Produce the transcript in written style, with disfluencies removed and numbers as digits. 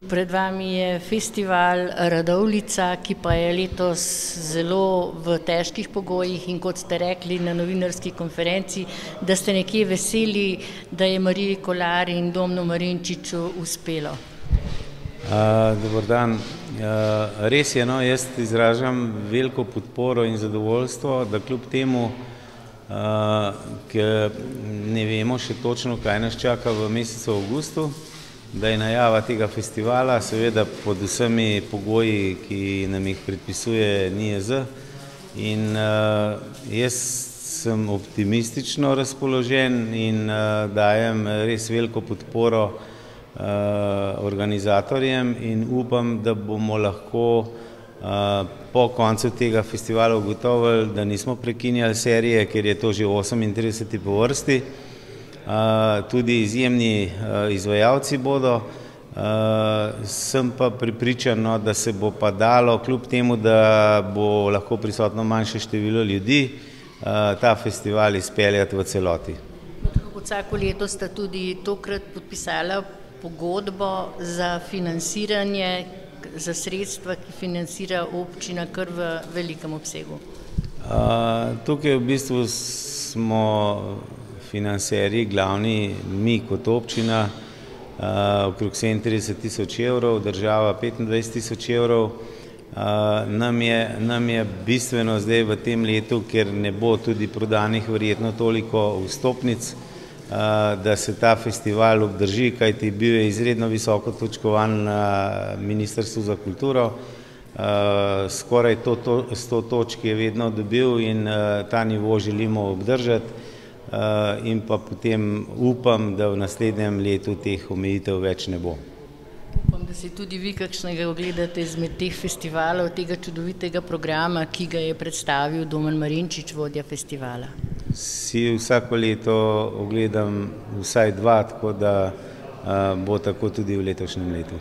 Pred vami je festival Radovljica, ki pa je letos zelo v težkih pogojih in kot ste rekli na novinarski konferenci, da ste nekje veseli, da je Mariji Kolar in Domnu Marinčiču uspelo. Dober dan. Res je, no, jaz izražam veliko podporo in zadovoljstvo, da kljub temu, ker ne vemo še točno, kaj nas čaka v mesecu avgustu, da je najava tega festivala, seveda pod vsemi pogoji, ki nam jih predpisuje NIJZ. In jaz sem optimistično razpoložen in dajem res veliko podporo organizatorjem in upam, da bomo lahko po koncu tega festivala ugotovili, da nismo prekinjali serije, ker je to že 38. po vrsti. Tudi izjemni izvajalci bodo. Sem pa prepričan, da se bo pa dalo, kljub temu, da bo lahko prisotno manjše število ljudi, ta festival izpeljati v celoti. Tako kot vsako leto sta tudi tokrat podpisala pogodbo za financiranje, za sredstva, ki financira občina kar v velikem obsegu. Tukaj v bistvu smo financerji glavni, mi kot občina, okrog 37.000 evrov, država 25.000 evrov. Nam je bistveno zdaj v tem letu, ker ne bo tudi prodanih verjetno toliko vstopnic, da se ta festival obdrži, kajti bil je izredno visoko točkovan na Ministrstvu za kulturo. Skoraj 100 točk je vedno dobil in ta nivo želimo obdržati. In pa potem upam, da v naslednjem letu teh omejitev več ne bo. Upam, da si tudi vi kakšnega ogledate izmed teh festivalov, tega čudovitega programa, ki ga je predstavil Domen Marinčič, vodja festivala. Si vsako leto ogledam vsaj dva, tako da bo tako tudi v letošnjem letu.